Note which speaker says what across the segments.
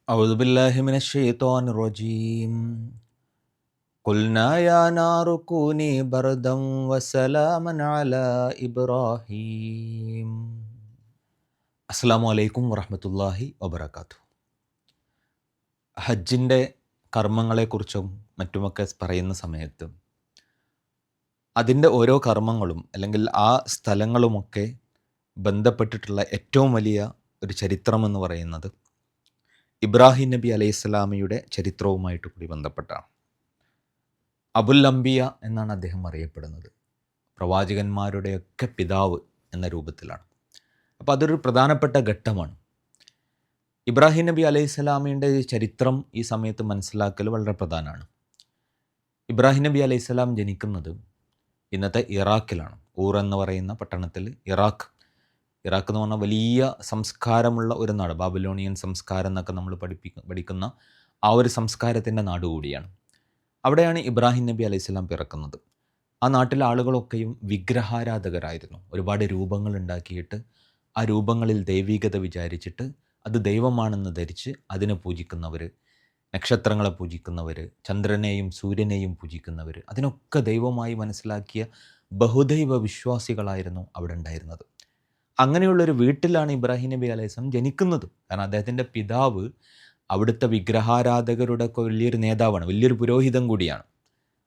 Speaker 1: أعوذ بالله من الشيطان الرجيم قلنا يا نار كوني بردا وسلاما على إبراهيم അസ്സലാമു അലൈക്കും വറഹ്മത്തുള്ളാഹി വബറകാതുഹു. ഹജ്ജിൻ്റെ കർമ്മങ്ങളെക്കുറിച്ചും മറ്റുമൊക്കെ പറയുന്ന സമയത്ത് അതിൻ്റെ ഓരോ കർമ്മങ്ങളും അല്ലെങ്കിൽ ആ സ്ഥലങ്ങളുമൊക്കെ ബന്ധപ്പെട്ടിട്ടുള്ള ഏറ്റവും വലിയ ഒരു ചരിത്രമെന്ന് പറയുന്നത് ഇബ്രാഹിം നബി അലൈഹിസ്സലാമയുടെ ചരിത്രവുമായിട്ട് കൂടി ബന്ധപ്പെട്ടാണ്. അബുൽ അംബിയ എന്നാണ് അദ്ദേഹം അറിയപ്പെടുന്നത്. പ്രവാചകന്മാരുടെയൊക്കെ പിതാവ് എന്ന രൂപത്തിലാണ്. അപ്പോൾ അതൊരു പ്രധാനപ്പെട്ട ഘട്ടമാണ്. ഇബ്രാഹിം നബി അലൈഹിസ്സലാമിൻ്റെ ചരിത്രം ഈ സമയത്ത് മനസ്സിലാക്കൽ വളരെ പ്രധാനമാണ്. ഇബ്രാഹിം നബി അലൈഹിസ്സലാം ജനിക്കുന്നത് ഇന്നത്തെ ഇറാഖിലാണ്. ഊർ എന്ന് പറയുന്ന പട്ടണത്തിൽ ഇറാഖ് എന്ന് പറഞ്ഞാൽ വലിയ സംസ്കാരമുള്ള ഒരു നാട്. ബാബിലോണിയൻ സംസ്കാരം എന്നൊക്കെ നമ്മൾ പഠിക്കുന്ന ആ ഒരു സംസ്കാരത്തിൻ്റെ നാട് കൂടിയാണ്. അവിടെയാണ് ഇബ്രാഹിം നബി അലൈഹിസ്സലാം പിറക്കുന്നത്. ആ നാട്ടിലെ ആളുകളൊക്കെയും വിഗ്രഹാരാധകരായിരുന്നു. ഒരുപാട് രൂപങ്ങൾ ഉണ്ടാക്കിയിട്ട് ആ രൂപങ്ങളിൽ ദൈവികത വിചാരിച്ചിട്ട് അത് ദൈവമാണെന്ന് ധരിച്ച് അതിനെ പൂജിക്കുന്നവർ, നക്ഷത്രങ്ങളെ പൂജിക്കുന്നവർ, ചന്ദ്രനെയും സൂര്യനെയും പൂജിക്കുന്നവർ, അതിനൊക്കെ ദൈവമായി മനസ്സിലാക്കിയ ബഹുദൈവ വിശ്വാസികളായിരുന്നു അവിടെ ഉണ്ടായിരുന്നത്. അങ്ങനെയുള്ളൊരു വീട്ടിലാണ് ഇബ്രാഹിം നബി അലൈഹിസ്സലാം ജനിക്കുന്നത്. കാരണം അദ്ദേഹത്തിൻ്റെ പിതാവ് അവിടുത്തെ വിഗ്രഹാരാധകരുടെ ഒക്കെ വലിയൊരു നേതാവാണ്, വലിയൊരു പുരോഹിതൻ കൂടിയാണ്.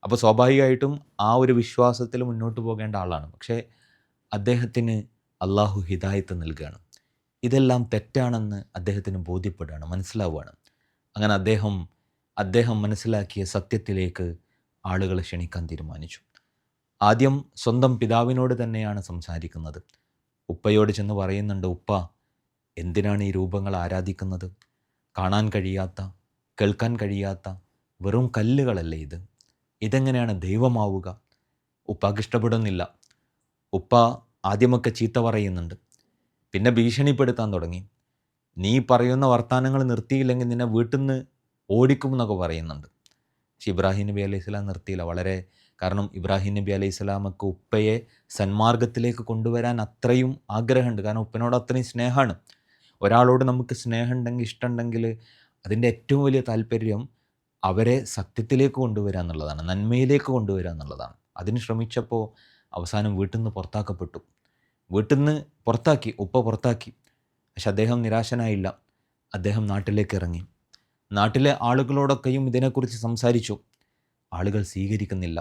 Speaker 1: അപ്പോൾ സ്വാഭാവികമായിട്ടും ആ ഒരു വിശ്വാസത്തിൽ മുന്നോട്ട് പോകേണ്ട ആളാണ്. പക്ഷേ അദ്ദേഹത്തിന് അള്ളാഹു ഹിദായത്ത് നൽകുകയാണ്. ഇതെല്ലാം തെറ്റാണെന്ന് അദ്ദേഹത്തിന് ബോധ്യപ്പെടുകയാണ്, മനസ്സിലാവുകയാണ്. അങ്ങനെ അദ്ദേഹം മനസ്സിലാക്കിയ സത്യത്തിലേക്ക് ആളുകളെ ക്ഷണിക്കാൻ തീരുമാനിച്ചു. ആദ്യം സ്വന്തം പിതാവിനോട് തന്നെയാണ് സംസാരിക്കുന്നത്. ഉപ്പയോട് ചെന്ന് പറയുന്നുണ്ട്, ഉപ്പ, എന്തിനാണ് ഈ രൂപങ്ങൾ ആരാധിക്കുന്നത്? കാണാൻ കഴിയാത്ത, കേൾക്കാൻ കഴിയാത്ത വെറും കല്ലുകളല്ലേ ഇത്? ഇതെങ്ങനെയാണ് ദൈവമാവുക? ഉപ്പാക്ക് ഇഷ്ടപ്പെടുന്നില്ല. ഉപ്പ ആദ്യമൊക്കെ ചീത്ത പറയുന്നുണ്ട്, പിന്നെ ഭീഷണിപ്പെടുത്താൻ തുടങ്ങി. നീ പറയുന്ന വർത്തമാനങ്ങൾ നിർത്തിയില്ലെങ്കിൽ നിന്നെ വീട്ടിൽ നിന്ന് ഓടിക്കും എന്നൊക്കെ പറയുന്നുണ്ട്. പക്ഷേ ഇബ്രാഹിം നബി അലൈഹി സ്വലാം നിർത്തിയില്ല. കാരണം ഇബ്രാഹിം നബി അലൈഹി സ്വലാമക്ക് ഉപ്പയെ സന്മാർഗത്തിലേക്ക് കൊണ്ടുവരാൻ അത്രയും ആഗ്രഹമുണ്ട്. കാരണം ഉപ്പനോട് അത്രയും സ്നേഹമാണ്. ഒരാളോട് നമുക്ക് സ്നേഹമുണ്ടെങ്കിൽ, ഇഷ്ടമുണ്ടെങ്കിൽ അതിൻ്റെ ഏറ്റവും വലിയ താല്പര്യം അവരെ സത്യത്തിലേക്ക് കൊണ്ടുവരിക എന്നുള്ളതാണ്, നന്മയിലേക്ക് കൊണ്ടുവരിക എന്നുള്ളതാണ്. അതിന് ശ്രമിച്ചപ്പോൾ അവസാനം വീട്ടിൽ നിന്ന് പുറത്താക്കപ്പെട്ടു. ഉപ്പ പുറത്താക്കി. പക്ഷെ അദ്ദേഹം നിരാശനായില്ല. അദ്ദേഹം നാട്ടിലേക്ക് ഇറങ്ങി. നാട്ടിലെ ആളുകളോടൊക്കെയും ഇതിനെക്കുറിച്ച് സംസാരിച്ചു. ആളുകൾ സ്വീകരിക്കുന്നില്ല.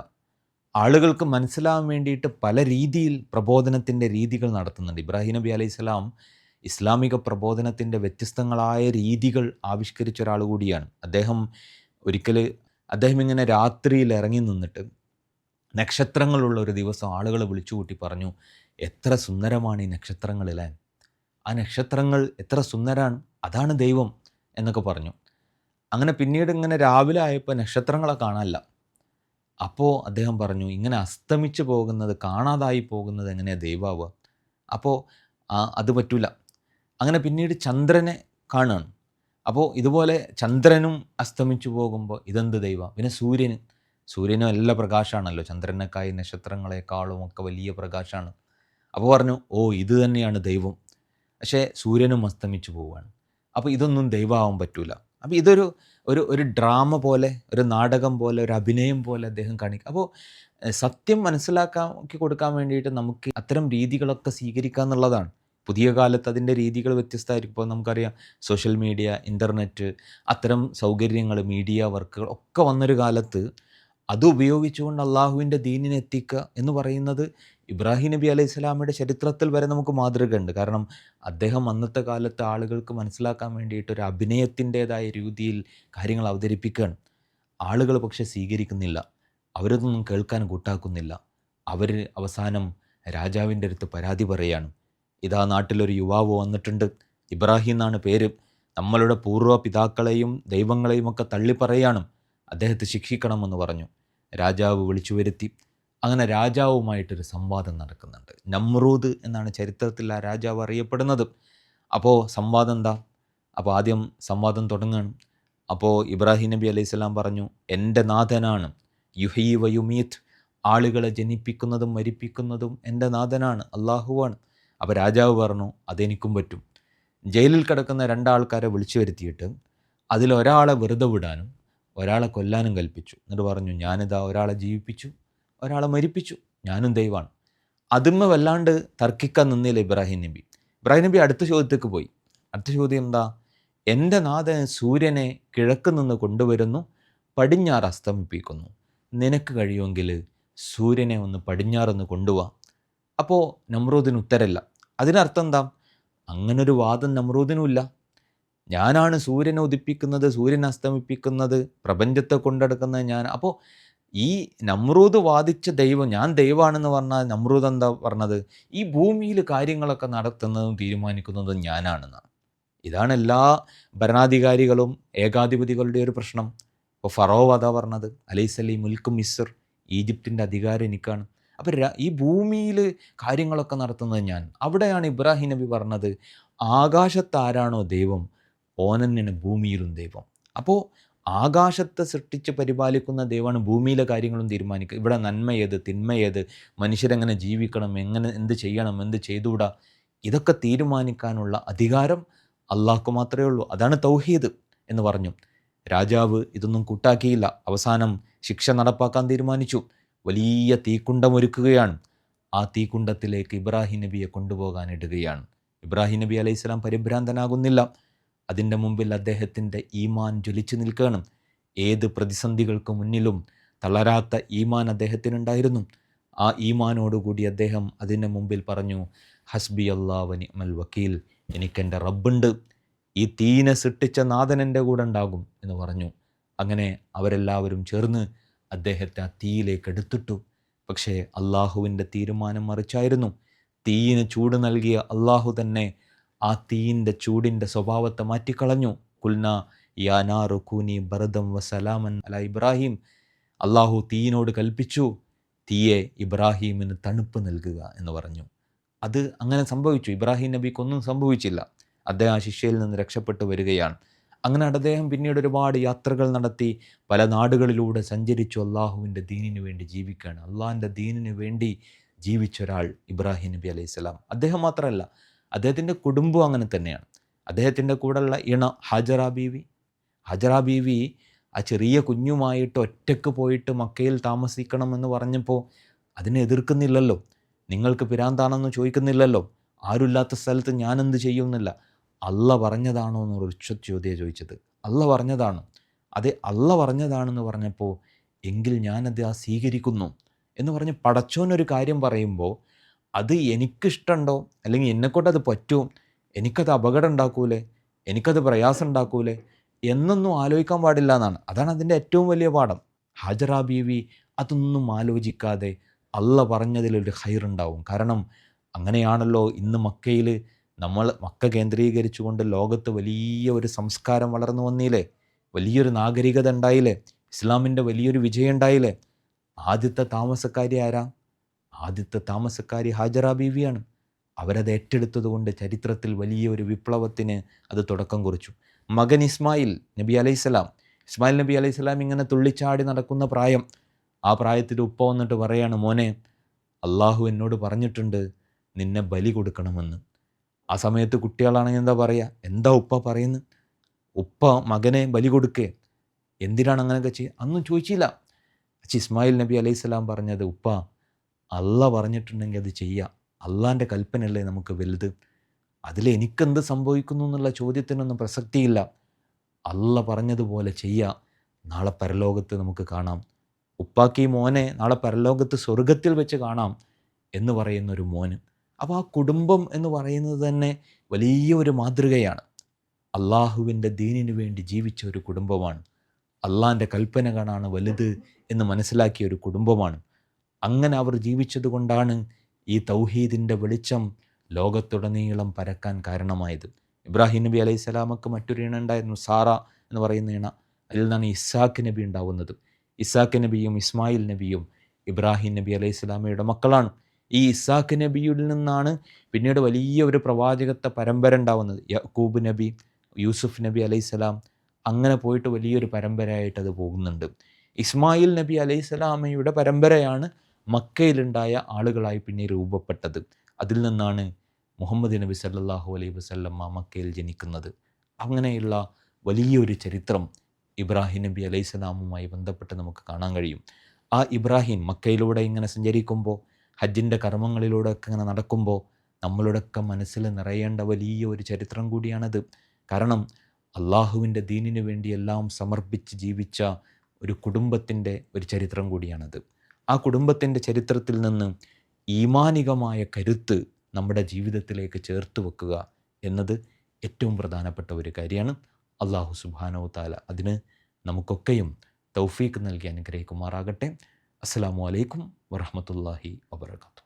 Speaker 1: ആളുകൾക്ക് മനസ്സിലാവാൻ വേണ്ടിയിട്ട് പല രീതിയിൽ പ്രബോധനത്തിൻ്റെ രീതികൾ നടത്തുന്നുണ്ട്. ഇബ്രാഹിം നബി അലൈഹിസ്സലാം ഇസ്ലാമിക പ്രബോധനത്തിൻ്റെ വ്യത്യസ്തങ്ങളായ രീതികൾ ആവിഷ്കരിച്ച ഒരാൾ കൂടിയാണ്. അദ്ദേഹം ഇങ്ങനെ രാത്രിയിൽ ഇറങ്ങി നിന്നിട്ട് നക്ഷത്രങ്ങളുള്ള ഒരു ദിവസം ആളുകളെ വിളിച്ചുകൂട്ടി പറഞ്ഞു, എത്ര സുന്ദരമാണ് ഈ നക്ഷത്രങ്ങളിലെ, ആ നക്ഷത്രങ്ങൾ എത്ര സുന്ദരാണ്, അതാണ് ദൈവം എന്നൊക്കെ പറഞ്ഞു. അങ്ങനെ പിന്നീട് ഇങ്ങനെ രാവിലെ ആയപ്പോൾ നക്ഷത്രങ്ങളെ കാണാനില്ല. അപ്പോൾ അദ്ദേഹം പറഞ്ഞു, ഇങ്ങനെ അസ്തമിച്ച് പോകുന്നത്, കാണാതായി പോകുന്നത് എങ്ങനെയാണ് ദൈവമാവുക? അപ്പോൾ അത് പറ്റൂല. അങ്ങനെ പിന്നീട് ചന്ദ്രനെ കാണുകയാണ്. അപ്പോൾ ഇതുപോലെ ചന്ദ്രനും അസ്തമിച്ചു പോകുമ്പോൾ ഇതെന്ത് ദൈവം? പിന്നെ സൂര്യനും എല്ലാ പ്രകാശമാണല്ലോ, ചന്ദ്രനേക്കായി നക്ഷത്രങ്ങളെക്കാളും ഒക്കെ വലിയ പ്രകാശമാണ്. അപ്പോൾ പറഞ്ഞു, ഇത് തന്നെയാണ് ദൈവം. പക്ഷേ സൂര്യനും അസ്തമിച്ചു പോവുകയാണ്. അപ്പോൾ ഇതൊന്നും ദൈവമാവാൻ പറ്റൂല. അപ്പോൾ ഇതൊരു ഒരു ഡ്രാമ പോലെ, ഒരു നാടകം പോലെ, ഒരു അഭിനയം പോലെ അദ്ദേഹം കാണിക്കും. അപ്പോൾ സത്യം മനസ്സിലാക്കി കൊടുക്കാൻ വേണ്ടിയിട്ട് നമുക്ക് അത്തരം രീതികളൊക്കെ സ്വീകരിക്കുക എന്നുള്ളതാണ്. പുതിയ കാലത്ത് അതിൻ്റെ രീതികൾ വ്യത്യസ്തമായിരിക്കും. ഇപ്പോൾ നമുക്കറിയാം, സോഷ്യൽ മീഡിയ, ഇൻ്റർനെറ്റ്, അത്തരം സൗകര്യങ്ങൾ, മീഡിയ വർക്കുകൾ ഒക്കെ വന്നൊരു കാലത്ത് അത് ഉപയോഗിച്ചുകൊണ്ട് അള്ളാഹുവിൻ്റെ ദീനിനെ എത്തിക്കുക എന്ന് പറയുന്നത് ഇബ്രാഹിം നബി അലൈഹി സ്വലാമയുടെ ചരിത്രത്തിൽ വരെ നമുക്ക് മാതൃകയുണ്ട്. കാരണം അദ്ദേഹം അന്നത്തെ കാലത്ത് ആളുകൾക്ക് മനസ്സിലാക്കാൻ വേണ്ടിയിട്ട് ഒരു അഭിനയത്തിൻ്റേതായ രീതിയിൽ കാര്യങ്ങൾ അവതരിപ്പിക്കുകയാണ്. ആളുകൾ പക്ഷേ സ്വീകരിക്കുന്നില്ല. അവരൊന്നും കേൾക്കാൻ കൂട്ടാക്കുന്നില്ല. അവർ അവസാനം രാജാവിൻ്റെ അടുത്ത് പരാതി പറയുകയാണ്. ഇതാ നാട്ടിലൊരു യുവാവ് വന്നിട്ടുണ്ട്, ഇബ്രാഹിം എന്നാണ് പേര്, നമ്മളുടെ പൂർവ്വ പിതാക്കളെയും ദൈവങ്ങളെയും ഒക്കെ തള്ളിപ്പറയാണ്, അദ്ദേഹത്തെ ശിക്ഷിക്കണമെന്ന് പറഞ്ഞു. രാജാവ് വിളിച്ചു വരുത്തി. അങ്ങനെ രാജാവുമായിട്ടൊരു സംവാദം നടക്കുന്നുണ്ട്. നമ്രൂദ് എന്നാണ് ചരിത്രത്തിൽ ആ രാജാവ് അറിയപ്പെടുന്നത്. അപ്പോൾ സംവാദം എന്താ? അപ്പോൾ ആദ്യം സംവാദം തുടങ്ങുകയാണ്. അപ്പോൾ ഇബ്രാഹിം നബി അലൈഹി സ്വലാം പറഞ്ഞു, എൻ്റെ നാഥനാണ് യുഹീ വ യുമീത്ത്, ആളുകളെ ജനിപ്പിക്കുന്നതും മരിപ്പിക്കുന്നതും എൻ്റെ നാഥനാണ്, അള്ളാഹുവാണ്. അപ്പോൾ രാജാവ് പറഞ്ഞു, അതെനിക്കും പറ്റും. ജയിലിൽ കിടക്കുന്ന രണ്ടാൾക്കാരെ വിളിച്ചു വരുത്തിയിട്ട് അതിലൊരാളെ വെറുതെ വിടാനും ഒരാളെ കൊല്ലാനും കൽപ്പിച്ചു. എന്നിട്ട് പറഞ്ഞു, ഞാനിതാ ഒരാളെ ജീവിപ്പിച്ചു, ഒരാളെ മരിപ്പിച്ചു, ഞാനും ദൈവമാണ്. അതിന്മേ വല്ലാണ്ട് തർക്കിക്കാൻ നിന്നില്ല ഇബ്രാഹിം നബി. ഇബ്രാഹിം നബി അടുത്ത ചോദ്യത്തേക്ക് പോയി. അടുത്ത ചോദ്യം എന്താ? എൻ്റെ നാഥൻ സൂര്യനെ കിഴക്ക് നിന്ന് കൊണ്ടുവരുന്നു, പടിഞ്ഞാറ് അസ്തമിപ്പിക്കുന്നു. നിനക്ക് കഴിയുമെങ്കിൽ സൂര്യനെ ഒന്ന് പടിഞ്ഞാറൊന്ന് കൊണ്ടുപോവാ. അപ്പോൾ നമ്രൂദിന് ഉത്തരമില്ല. അതിനർത്ഥം എന്താ? അങ്ങനൊരു വാദം നമ്രൂദിനുമില്ല. ഞാനാണ് സൂര്യനെ ഉദിപ്പിക്കുന്നത്, സൂര്യനെ അസ്തമിപ്പിക്കുന്നത്, പ്രപഞ്ചത്തെ കൊണ്ടെടുക്കുന്നത് ഞാൻ. അപ്പോൾ ഈ നമ്രൂദ് വാദിച്ച ദൈവം, ഞാൻ ദൈവമാണെന്ന് പറഞ്ഞാൽ നമ്രൂദ് എന്താ പറഞ്ഞത്? ഈ ഭൂമിയിൽ കാര്യങ്ങളൊക്കെ നടത്തുന്നതും തീരുമാനിക്കുന്നതും ഞാനാണെന്നാണ്. ഇതാണ് എല്ലാ ഭരണാധികാരികളും ഏകാധിപതികളുടെ ഒരു പ്രശ്നം. ഇപ്പോൾ ഫറോവ് അതാ പറഞ്ഞത്, അലൈസലി മുൽക്കും മിസ്ർ, ഈജിപ്തിൻ്റെ അധികാരം എനിക്കാണ്. അപ്പോൾ ഈ ഭൂമിയിൽ കാര്യങ്ങളൊക്കെ നടത്തുന്നത് ഞാൻ. അവിടെയാണ് ഇബ്രാഹിം നബി പറഞ്ഞത്, ആകാശത്താരാണോ ദൈവം, ഓനന്നെ ഭൂമിയിലും ദൈവം. അപ്പോൾ ആകാശത്തെ സൃഷ്ടിച്ച് പരിപാലിക്കുന്ന ദൈവമാണ് ഭൂമിയിലെ കാര്യങ്ങളും തീരുമാനിക്കുക. ഇവിടെ നന്മ ഏത്, തിന്മ ഏത്, മനുഷ്യരെങ്ങനെ ജീവിക്കണം, എങ്ങനെ എന്ത് ചെയ്യണം, എന്ത് ചെയ്തുകൂടാ, ഇതൊക്കെ തീരുമാനിക്കാനുള്ള അധികാരം അള്ളാഹ്ക്ക് മാത്രമേ ഉള്ളൂ. അതാണ് തൗഹീദ് എന്ന് പറഞ്ഞു. രാജാവ് ഇതൊന്നും കൂട്ടാക്കിയില്ല. അവസാനം ശിക്ഷ നടപ്പാക്കാൻ തീരുമാനിച്ചു. വലിയ തീക്കുണ്ടമൊരുക്കുകയാണ്. ആ തീക്കുണ്ടത്തിലേക്ക് ഇബ്രാഹിം നബിയെ കൊണ്ടുപോകാൻ ഇടുകയാണ്. ഇബ്രാഹിം നബി അലൈഹി സ്വലാം പരിഭ്രാന്തനാകുന്നില്ല. അതിൻ്റെ മുമ്പിൽ അദ്ദേഹത്തിൻ്റെ ഈമാൻ ജ്വലിച്ചു നിൽക്കണം. ഏത് പ്രതിസന്ധികൾക്ക് മുന്നിലും തളരാത്ത ഈമാൻ അദ്ദേഹത്തിനുണ്ടായിരുന്നു. ആ ഈമാനോടുകൂടി അദ്ദേഹം അതിൻ്റെ മുമ്പിൽ പറഞ്ഞു, ഹസ്ബി അല്ലാഹു വ നിഅ്മൽ വക്കീൽ, എനിക്കെൻ്റെ റബ്ബുണ്ട്, ഈ തീനെ സൃഷ്ടിച്ച നാഥൻ എൻ്റെ കൂടെ ഉണ്ടാകും എന്ന് പറഞ്ഞു. അങ്ങനെ അവരെല്ലാവരും ചേർന്ന് അദ്ദേഹത്തെ ആ തീയിലേക്ക് എടുത്തിട്ടു. പക്ഷേ അള്ളാഹുവിൻ്റെ തീരുമാനം മറിച്ചായിരുന്നു. തീയിന് ചൂട് നൽകിയ അള്ളാഹു തന്നെ ആ തീയിൻ്റെ ചൂടിൻ്റെ സ്വഭാവത്തെ മാറ്റിക്കളഞ്ഞു. കുൽന യാ നാറു കൂനി ബർദം വസലാമൻ അല ഇബ്രാഹിം. അള്ളാഹു തീയിനോട് കൽപ്പിച്ചു, തീയെ ഇബ്രാഹീമിന് തണുപ്പ് നൽകുക എന്ന് പറഞ്ഞു. അത് അങ്ങനെ സംഭവിച്ചു. ഇബ്രാഹിം നബിക്കൊന്നും സംഭവിച്ചില്ല. അദ്ദേഹം ആ ശിക്ഷയിൽ നിന്ന് രക്ഷപ്പെട്ടു വരികയാണ്. അങ്ങനെ അദ്ദേഹം പിന്നീട് ഒരുപാട് യാത്രകൾ നടത്തി പല നാടുകളിലൂടെ സഞ്ചരിച്ചു. അള്ളാഹുവിൻ്റെ ദീനിന് വേണ്ടി ജീവിക്കുകയാണ്. അള്ളാഹിൻ്റെ ദീനിന് വേണ്ടി ജീവിച്ച ഒരാൾ ഇബ്രാഹിം നബി അലൈഹി സ്വലാം. അദ്ദേഹം മാത്രമല്ല, അദ്ദേഹത്തിൻ്റെ കുടുംബം അങ്ങനെ തന്നെയാണ്. അദ്ദേഹത്തിൻ്റെ കൂടെയുള്ള ഇണ ഹാജറ ബീവി. ഹാജറ ബീവി ആ ചെറിയ കുഞ്ഞുമായിട്ട് ഒറ്റയ്ക്ക് പോയിട്ട് മക്കയിൽ താമസിക്കണമെന്ന് പറഞ്ഞപ്പോൾ അതിനെ എതിർക്കുന്നില്ലല്ലോ. നിങ്ങൾക്ക് പിരാന്താണെന്ന് ചോദിക്കുന്നില്ലല്ലോ. ആരുമില്ലാത്ത സ്ഥലത്ത് ഞാനെന്ത് ചെയ്യുന്നില്ല. അള്ള പറഞ്ഞതാണോ എന്നൊരു ചോദ്യം ചോദിച്ചത്. അള്ള പറഞ്ഞതാണോ? അതെ, അള്ള പറഞ്ഞതാണെന്ന് പറഞ്ഞപ്പോൾ എങ്കിൽ ഞാനത് സ്വീകരിക്കുന്നു എന്ന് പറഞ്ഞ് പടച്ചോനൊരു കാര്യം പറയുമ്പോൾ അത് എനിക്കിഷ്ടമുണ്ടോ, അല്ലെങ്കിൽ എന്നെക്കൊണ്ട് അത് പറ്റുമോ, എനിക്കത് അപകടം ഉണ്ടാക്കൂലേ, എനിക്കത് പ്രയാസം ഉണ്ടാക്കൂലേ എന്നൊന്നും ആലോചിക്കാൻ പാടില്ല എന്നാണ്. അതാണ് അതിൻ്റെ ഏറ്റവും വലിയ പാഠം. ഹാജറ ബീവി അതൊന്നും ആലോചിക്കാതെ അള്ള പറഞ്ഞതിലൊരു ഖൈറുണ്ടാവും. കാരണം അങ്ങനെയാണല്ലോ ഇന്ന് മക്കയിൽ നമ്മൾ മക്ക കേന്ദ്രീകരിച്ചുകൊണ്ട് ലോകത്ത് വലിയ ഒരു സംസ്കാരം വളർന്നു വന്നില്ലേ, വലിയൊരു നാഗരികത ഉണ്ടായില്ലേ, ഇസ്ലാമിൻ്റെ വലിയൊരു വിജയം ഉണ്ടായില്ലേ. ആദ്യത്തെ താമസക്കാരി ആരാ? ആദ്യത്തെ താമസക്കാരി ഹാജറ ബീവിയാണ്. അവരത് ഏറ്റെടുത്തത് കൊണ്ട് ചരിത്രത്തിൽ വലിയൊരു വിപ്ലവത്തിന് അത് തുടക്കം കുറിച്ചു. മകൻ ഇസ്മായിൽ നബി അലൈഹിസ്സലാം, ഇസ്മായിൽ നബി അലൈഹിസ്സലാം ഇങ്ങനെ തുള്ളിച്ചാടി നടക്കുന്ന പ്രായം. ആ പ്രായത്തിൽ ഉപ്പ വന്നിട്ട് പറയാണ്, മോനെ, അള്ളാഹു എന്നോട് പറഞ്ഞിട്ടുണ്ട് നിന്നെ ബലി കൊടുക്കണമെന്ന്. ആ സമയത്ത് കുട്ടികളാണെങ്കിൽ എന്താ പറയുക, എന്താ ഉപ്പ പറയുന്നത്? ഉപ്പ മകനെ ബലി കൊടുക്കേ, എന്തിനാണ് അങ്ങനെയൊക്കെ ചെയ്യുക? അന്നും ചോദിച്ചില്ല. ഇസ്മായിൽ നബി അലൈഹിസ്സലാം പറഞ്ഞത്, ഉപ്പ അള്ള പറഞ്ഞിട്ടുണ്ടെങ്കിൽ അത് ചെയ്യുക, അള്ളാൻ്റെ കൽപ്പനയല്ലേ നമുക്ക് വലുത്, അതിൽ എനിക്കെന്ത് സംഭവിക്കുന്നു എന്നുള്ള ചോദ്യത്തിനൊന്നും പ്രസക്തിയില്ല, അള്ള പറഞ്ഞതുപോലെ ചെയ്യുക, നാളെ പരലോകത്ത് നമുക്ക് കാണാം, ഉപ്പാക്ക് ഈ മോനെ നാളെ പരലോകത്ത് സ്വർഗത്തിൽ വെച്ച് കാണാം എന്ന് പറയുന്നൊരു മോന്. അപ്പോൾ ആ കുടുംബം എന്ന് പറയുന്നത് തന്നെ വലിയ ഒരു മാതൃകയാണ്. അള്ളാഹുവിൻ്റെ ദീനിനു വേണ്ടി ജീവിച്ച ഒരു കുടുംബമാണ്. അള്ളാൻ്റെ കൽപ്പനകളാണ് വലുത് എന്ന് മനസ്സിലാക്കിയ ഒരു കുടുംബമാണ്. അങ്ങനെ അവർ ജീവിച്ചത് കൊണ്ടാണ് ഈ തൗഹീദിൻ്റെ വെളിച്ചം ലോകത്തുടനീളം പരക്കാൻ കാരണമായത്. ഇബ്രാഹിം നബി അലൈഹി സ്വലാമക്ക് മറ്റൊരു ഇണ ഉണ്ടായിരുന്നു, സാറ എന്ന് പറയുന്ന ഇണ. അതിൽ നിന്നാണ് ഇസ്ഹാക്ക് നബി ഉണ്ടാവുന്നത്. ഇസ്ഹാക്ക് നബിയും ഇസ്മായിൽ നബിയും ഇബ്രാഹിം നബി അലൈഹി സ്വലാമയുടെ മക്കളാണ്. ഈ ഇസ്ഹാക്ക് നബിയിൽ നിന്നാണ് പിന്നീട് വലിയ ഒരു പ്രവാചകത്വ പരമ്പര ഉണ്ടാവുന്നത്. യാക്കൂബ് നബി, യൂസുഫ് നബി അലൈഹി സ്വലാം, അങ്ങനെ പോയിട്ട് വലിയൊരു പരമ്പരയായിട്ട് അത് പോകുന്നുണ്ട്. ഇസ്മായിൽ നബി അലൈഹി സ്വലാമയുടെ പരമ്പരയാണ് മക്കയിലുണ്ടായ ആളുകളായി പിന്നെ രൂപപ്പെട്ടത്. അതിൽ നിന്നാണ് മുഹമ്മദ് നബി സല്ലല്ലാഹു അലൈഹി വസല്ലം മക്കയിൽ ജനിക്കുന്നത്. അങ്ങനെയുള്ള വലിയൊരു ചരിത്രം ഇബ്രാഹിം നബി അലൈഹിസ്സലാമുമായി ബന്ധപ്പെട്ട് നമുക്ക് കാണാൻ കഴിയും. ആ ഇബ്രാഹിം മക്കയിലൂടെ ഇങ്ങനെ സഞ്ചരിക്കുമ്പോൾ, ഹജ്ജിൻ്റെ കർമ്മങ്ങളിലൂടെ ഒക്കെ ഇങ്ങനെ നടക്കുമ്പോൾ നമ്മളുടെയൊക്കെ മനസ്സിൽ നിറയേണ്ട വലിയ ഒരു ചരിത്രം കൂടിയാണത്. കാരണം അള്ളാഹുവിൻ്റെ ദീനിനു വേണ്ടി എല്ലാം സമർപ്പിച്ച് ജീവിച്ച ഒരു കുടുംബത്തിൻ്റെ ഒരു ചരിത്രം കൂടിയാണത്. ആ കുടുംബത്തിൻ്റെ ചരിത്രത്തിൽ നിന്ന് ഈമാനികമായ കരുത്ത് നമ്മുടെ ജീവിതത്തിലേക്ക് ചേർത്ത് വെക്കുക എന്നത് ഏറ്റവും പ്രധാനപ്പെട്ട ഒരു കാര്യമാണ്. അള്ളാഹു സുബ്ഹാനഹു വ തആല അതിന് നമുക്കൊക്കെയും തൗഫീഖ് നൽകി അനുഗ്രഹിക്കുമാറാകട്ടെ. അസ്സലാമു അലൈക്കും വറഹ്മത്തുള്ളാഹി വബറകാതുഹു.